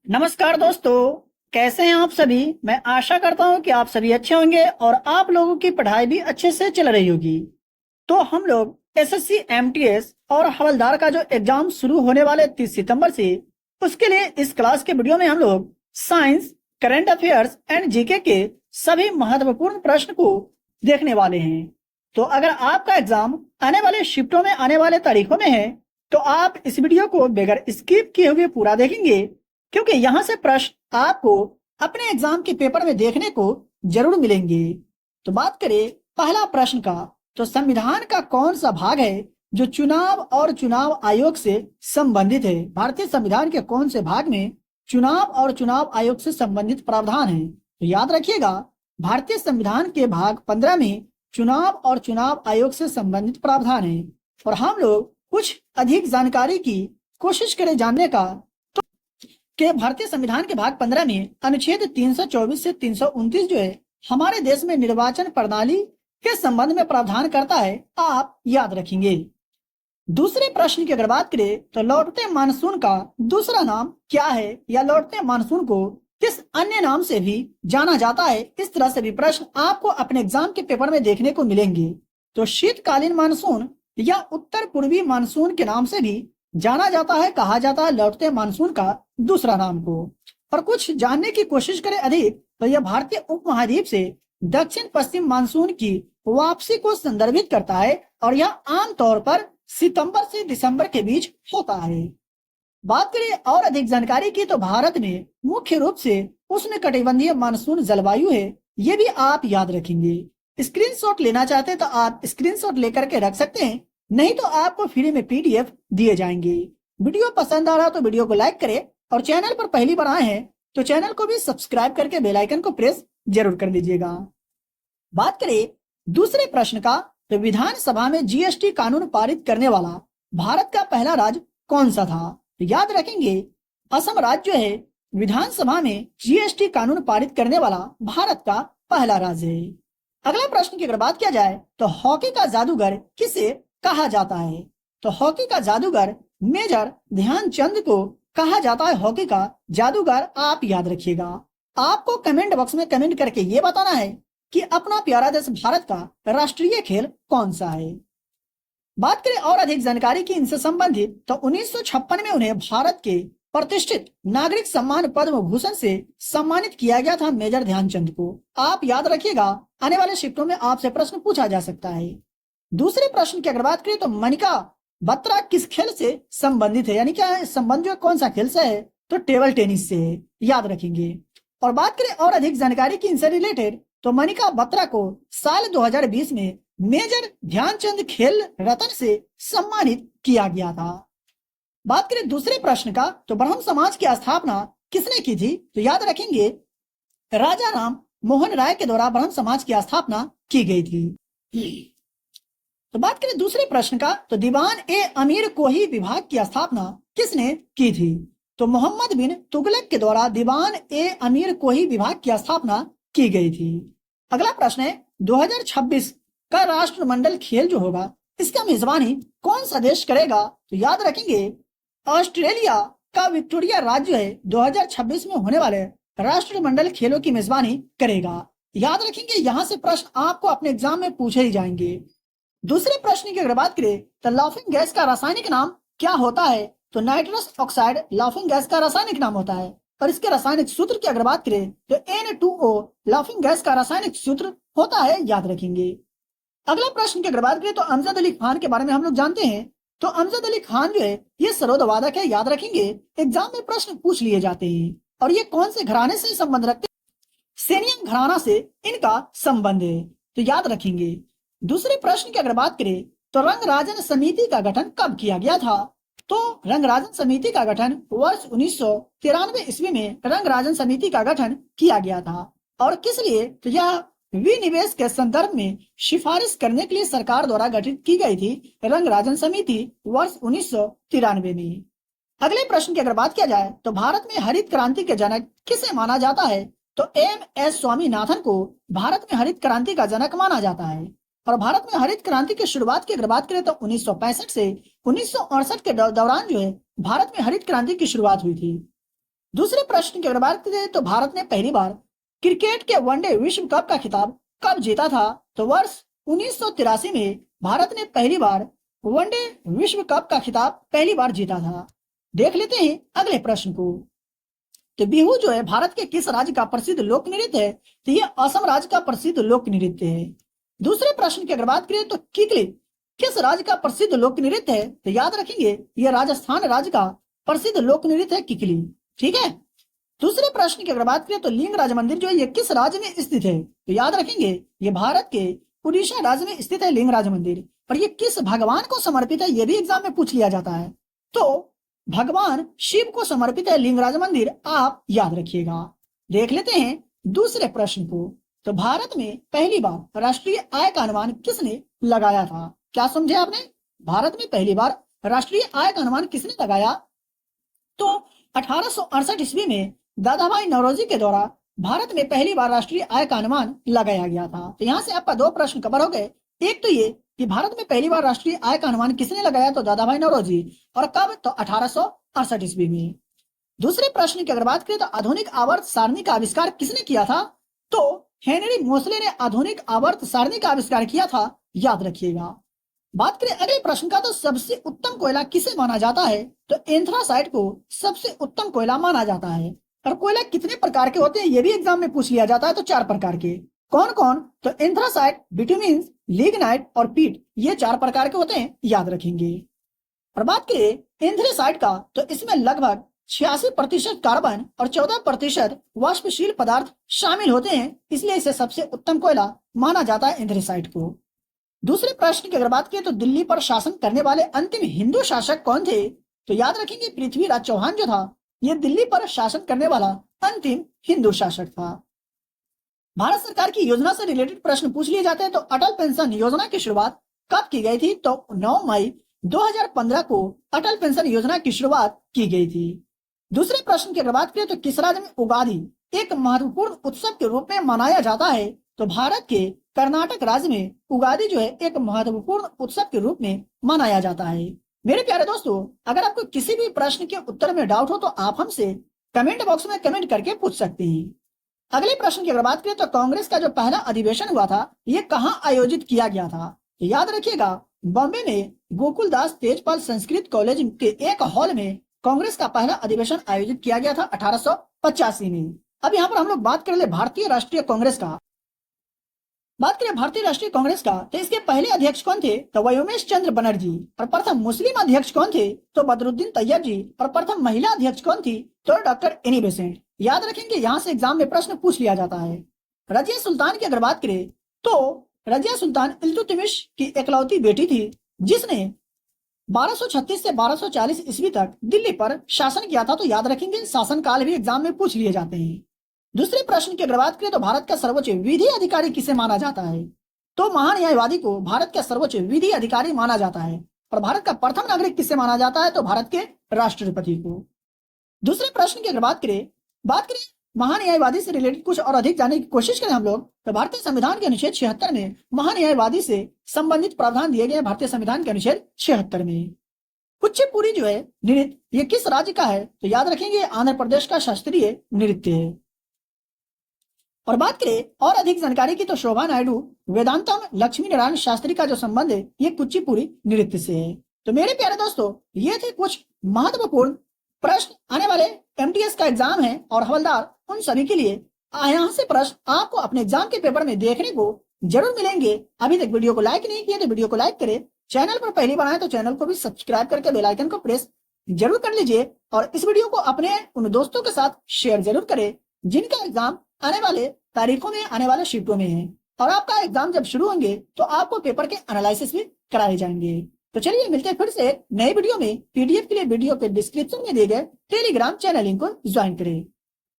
नमस्कार दोस्तों, कैसे हैं आप सभी। मैं आशा करता हूं कि आप सभी अच्छे होंगे और आप लोगों की पढ़ाई भी अच्छे से चल रही होगी। तो हम लोग एसएससी एमटीएस और हवलदार का जो एग्जाम शुरू होने वाले 30 सितंबर से, उसके लिए इस क्लास के वीडियो में हम लोग science, current affairs and GK के सभी महत्वपूर्ण प्रश्न को देखने वाले हैं। तो अगर आपका एग्जाम आने वाले शिफ्टों में आने वाले तारीखों में है तो आप इस वीडियो को बगैर स्किप किए हुए पूरा देखेंगे, क्योंकि यहाँ से प्रश्न आपको अपने एग्जाम के पेपर में देखने को जरूर मिलेंगे। तो बात करें पहला प्रश्न का, तो संविधान का कौन सा भाग है जो चुनाव और चुनाव आयोग से संबंधित है। भारतीय संविधान के कौन से भाग में चुनाव और चुनाव आयोग से संबंधित प्रावधान है। तो याद रखिएगा, भारतीय संविधान के भाग 15 में चुनाव और चुनाव आयोग से संबंधित प्रावधान है। और हम लोग कुछ अधिक जानकारी की कोशिश करें जानने का, कि भारतीय संविधान के भाग 15 में अनुच्छेद 324 से 329 जो है हमारे देश में निर्वाचन प्रणाली के संबंध में प्रावधान करता है, आप याद रखेंगे। दूसरे प्रश्न की अगर बात करें तो लौटते मानसून का दूसरा नाम क्या है, या लौटते मानसून को किस अन्य नाम से भी जाना जाता है। इस तरह से भी प्रश्न आपको अपने एग्जाम के पेपर में देखने को मिलेंगे। तो शीतकालीन मानसून या उत्तर पूर्वी मानसून के नाम से भी जाना जाता है, कहा जाता है लौटते मानसून का दूसरा नाम को। और कुछ जानने की कोशिश करें अधिक, तो यह भारतीय उपमहाद्वीप से दक्षिण पश्चिम मानसून की वापसी को संदर्भित करता है और यह आमतौर पर सितंबर से दिसंबर के बीच होता है। बात करें और अधिक जानकारी की, तो भारत में मुख्य रूप से उष्णकटिबंधीय मानसून जलवायु है, ये भी आप याद रखेंगे। स्क्रीनशॉट लेना चाहते हैं तो आप स्क्रीनशॉट लेकर के रख सकते हैं, नहीं तो आपको फ्री में पीडीएफ दिए जाएंगे। वीडियो पसंद आ रहा तो वीडियो को लाइक करें और चैनल पर पहली बार आए हैं तो चैनल को भी सब्सक्राइब करके बेल आइकन को प्रेस जरूर कर लीजिएगा। बात करें दूसरे प्रश्न का, तो विधानसभा में जीएसटी कानून पारित करने वाला भारत का पहला राज्य कौन सा था। तो याद रखेंगे, असम राज्य है विधानसभा में जीएसटी कानून पारित करने वाला भारत का पहला राज्य है। अगला प्रश्न की अगर बात किया जाए तो हॉकी का जादूगर किसे कहा जाता है। तो हॉकी का जादूगर मेजर ध्यानचंद को कहा जाता है हॉकी का जादूगर, आप याद रखिएगा। आपको कमेंट बॉक्स में कमेंट करके ये बताना है कि अपना प्यारा देश भारत का राष्ट्रीय खेल कौन सा है। बात करें और अधिक जानकारी की इनसे संबंधित, तो 1956 में उन्हें भारत के प्रतिष्ठित नागरिक सम्मान पद्म भूषण से सम्मानित किया गया था मेजर ध्यानचंद को। आप याद रखिएगा, आने वाले शिफ्टों में आपसे प्रश्न पूछा जा सकता है। दूसरे प्रश्न की अगर बात करें तो मनिका बत्रा किस खेल से संबंधित है, यानी क्या संबंध जो कौन सा खेल से है, तो टेबल टेनिस से है, याद रखेंगे। और बात करें और अधिक जानकारी की इनसे रिलेटेड, तो मनिका बत्रा को साल 2020 में मेजर ध्यानचंद खेल रत्न से सम्मानित किया गया था। बात करें दूसरे प्रश्न का, तो ब्रह्म समाज की स्थापना किसने की थी। तो याद रखेंगे, राजा राम मोहन राय के द्वारा ब्रह्म समाज की स्थापना की गई थी। तो बात करें दूसरे प्रश्न का, तो दीवान ए अमीर कोही विभाग की स्थापना किसने की थी। तो मोहम्मद बिन तुगलक के द्वारा दीवान ए अमीर कोही विभाग की स्थापना की गई थी। अगला प्रश्न है, 2026 का राष्ट्रमंडल खेल जो होगा इसका मेजबानी कौन सा देश करेगा। तो याद रखेंगे, ऑस्ट्रेलिया का विक्टोरिया राज्य है 2026 में होने वाले राष्ट्रमंडल खेलों की मेजबानी करेगा। याद रखेंगे, यहाँ से प्रश्न आपको अपने एग्जाम में पूछे ही जाएंगे। दूसरे प्रश्न की अगर बात करें तो लाफिंग गैस का रासायनिक नाम क्या होता है। तो नाइट्रस ऑक्साइड लाफिंग गैस का रासायनिक नाम होता है। और इसके रासायनिक सूत्र की अगर बात करें तो N2O लाफिंग गैस का रासायनिक सूत्र होता है, याद रखेंगे। अगला प्रश्न की अगर बात करें तो अमजद अली खान के बारे में हम लोग जानते हैं। तो अमजद अली खान जो है ये सरोद वादक है, याद रखेंगे, एग्जाम में प्रश्न पूछ लिए जाते हैं। और ये कौन से घराने से संबंध रखते हैं, सेनियन घराना से इनका संबंध है, तो याद रखेंगे। दूसरे प्रश्न की अगर बात करें तो रंगराजन समिति का गठन कब किया गया था। तो रंगराजन समिति का गठन वर्ष 1993 ईस्वी में रंगराजन समिति का गठन किया गया था। और किस लिए, तो यह विनिवेश के संदर्भ में सिफारिश करने के लिए सरकार द्वारा गठित की गई थी रंगराजन समिति वर्ष 1993 में। अगले प्रश्न की अगर बात किया जाए तो भारत में हरित क्रांति के जनक किसे माना जाता है। तो MS स्वामीनाथन को भारत में हरित क्रांति का जनक माना जाता है। और भारत में हरित क्रांति की शुरुआत की अगर बात करें तो 1965 से 1968 के दौरान जो है भारत में हरित क्रांति की शुरुआत हुई थी। दूसरे प्रश्न की अगर बात करें तो भारत ने पहली बार क्रिकेट के वनडे विश्व कप का खिताब कब जीता था? तो वर्ष 1983 में भारत ने पहली बार वनडे विश्व कप का खिताब पहली बार जीता था। देख लेते हैं अगले प्रश्न को। तो बिहू जो है भारत के किस राज्य का प्रसिद्ध लोक नृत्य है? तो ये असम राज्य का प्रसिद्ध लोक नृत्य है। दूसरे प्रश्न की अगर बात करें तो किकली किस राज्य का प्रसिद्ध लोक नृत्य है? तो याद रखेंगे ये राजस्थान राज्य का प्रसिद्ध लोक नृत्य है किकली। ठीक है। दूसरे प्रश्न की अगर बात करें तो लिंगराज मंदिर जो है ये किस राज्य में स्थित है? तो याद रखेंगे ये भारत के उड़ीसा राज्य में स्थित है लिंगराज मंदिर। और ये किस भगवान को समर्पित है ये भी एग्जाम में पूछ लिया जाता है। तो भगवान शिव को समर्पित है लिंगराज मंदिर, आप याद रखिएगा। देख लेते हैं दूसरे प्रश्न को। तो भारत में पहली बार राष्ट्रीय आय का अनुमान किसने लगाया था? क्या समझे आपने? भारत में पहली बार राष्ट्रीय आय का अनुमान किसने लगाया? तो 1868 ईस्वी में दादाभाई नौरोजी के द्वारा भारत में पहली बार राष्ट्रीय आय का अनुमान लगाया गया था। तो यहाँ से आपका दो प्रश्न कवर हो गए। एक तो ये कि भारत में पहली बार राष्ट्रीय आय का अनुमान किसने लगाया? तो दादाभाई नौरोजी। और कब? तो 1868 ईस्वी में। दूसरे प्रश्न की अगर बात करें तो आधुनिक आवर्त सारणी का आविष्कार किसने किया था? तो हेनरी मोसले ने आधुनिक आवर्त सारणी का आविष्कार किया था, याद रखिएगा। बात करें अगले प्रश्न का तो सबसे उत्तम कोयला किसे माना जाता है? तो एंथ्रासाइट को सबसे उत्तम कोयला माना जाता है। और कोयला कितने प्रकार के होते हैं ये भी एग्जाम में पूछ लिया जाता है। तो 4 प्रकार के। कौन कौन? तो एंथ्रासाइट, बिटुमिन, लिग्नाइट और पीट, ये 4 प्रकार के होते हैं, याद रखेंगे। और बात करें एंथ्रासाइट का तो इसमें लगभग 86% कार्बन और 14% वाष्पशील पदार्थ शामिल होते हैं, इसलिए इसे सबसे उत्तम कोयला माना जाता है एंथ्रासाइट को। दूसरे प्रश्न की अगर बात करें तो दिल्ली पर शासन करने वाले अंतिम हिंदू शासक कौन थे? तो याद रखेंगे पृथ्वीराज चौहान जो था ये दिल्ली पर शासन करने वाला अंतिम हिंदू शासक था। भारत सरकार की योजना से रिलेटेड प्रश्न पूछ लिए जाते हैं। तो अटल पेंशन योजना की शुरुआत कब की गई थी? तो 9 मई 2015 को अटल पेंशन योजना की शुरुआत की गई थी। दूसरे प्रश्न की अगर बात करें तो किस राज्य में उगादी एक महत्वपूर्ण उत्सव के रूप में मनाया जाता है? तो भारत के कर्नाटक राज्य में उगादी जो है एक महत्वपूर्ण उत्सव के रूप में मनाया जाता है। मेरे प्यारे दोस्तों, अगर आपको किसी भी प्रश्न के उत्तर में डाउट हो तो आप हमसे कमेंट बॉक्स में कमेंट करके पूछ सकते हैं। अगले प्रश्न की अगर बात करें तो कांग्रेस का जो पहला अधिवेशन हुआ था ये कहाँ आयोजित किया गया था? तो याद रखिएगा बॉम्बे में गोकुलदास तेजपाल संस्कृत कॉलेज के एक हॉल में कांग्रेस का पहला अधिवेशन आयोजित किया गया था 1885 में। अब यहाँ पर हम लोग बात कर ले भारतीय राष्ट्रीय कांग्रेस का। बात करें भारतीय राष्ट्रीय कांग्रेस का तो इसके पहले अध्यक्ष कौन थे? तो व्योमेश चंद्र बनर्जी। और प्रथम मुस्लिम अध्यक्ष कौन थे? तो बदरुद्दीन तैयब जी। और प्रथम महिला अध्यक्ष कौन थी? तो डॉक्टर एनी बेसेंट। याद रखेंगे यहाँ से एग्जाम में प्रश्न पूछ लिया जाता है। रजिया सुल्तान की अगर बात करें तो रजिया सुल्तान इल्तुतमिश की इकलौती बेटी थी जिसने 1236 से 1240 ईस्वी तक दिल्ली पर शासन किया था। तो याद रखेंगे शासनकाल भी एग्जाम में पूछ लिए जाते हैं। दूसरे प्रश्न की अगर बात करें तो भारत का सर्वोच्च विधि अधिकारी किसे माना जाता है? तो महान्यायवादी को भारत का सर्वोच्च विधि अधिकारी माना जाता है। और भारत का प्रथम नागरिक किसे माना जाता है? तो भारत के राष्ट्रपति को। दूसरे प्रश्न की अगर बात करें महान्यायवादी से रिलेटेड कुछ और अधिक जानने की कोशिश करें हम लोग तो भारतीय संविधान के अनुच्छेद 76 में महान्यायवादी से संबंधित प्रावधान दिए गए भारतीय संविधान के अनुच्छेद 76 में। कुचिपुड़ी जो है नृत्य ये किस राज्य का है? तो याद रखेंगे आंध्र प्रदेश का शास्त्रीय नृत्य है। और बात करें और अधिक जानकारी की तो शोभा नायडू वेदांतम लक्ष्मी नारायण शास्त्री का जो संबंध है ये कुचिपुड़ी नृत्य से है। तो मेरे प्यारे दोस्तों ये थे कुछ महत्वपूर्ण प्रश्न आने वाले एमटीएस का एग्जाम है और हवलदार उन सभी के लिए यहाँ से प्रश्न आपको अपने एग्जाम के पेपर में देखने को जरूर मिलेंगे। अभी तक वीडियो को लाइक नहीं किया तो वीडियो को लाइक करें, चैनल पर पहली बार आए तो चैनल को भी सब्सक्राइब करके बेल आइकन को प्रेस जरूर कर लीजिए और इस वीडियो को अपने उन दोस्तों के साथ शेयर जरूर करें जिनका एग्जाम आने वाले तारीखों में आने वाले शीटों में है। और आपका एग्जाम जब शुरू होंगे तो आपको पेपर के एनालिसिस भी कराए जाएंगे। तो चलिए मिलते हैं फिर से नए वीडियो में। पीडीएफ के लिए वीडियो के डिस्क्रिप्शन में दिए गए टेलीग्राम चैनल लिंक को ज्वाइन करें।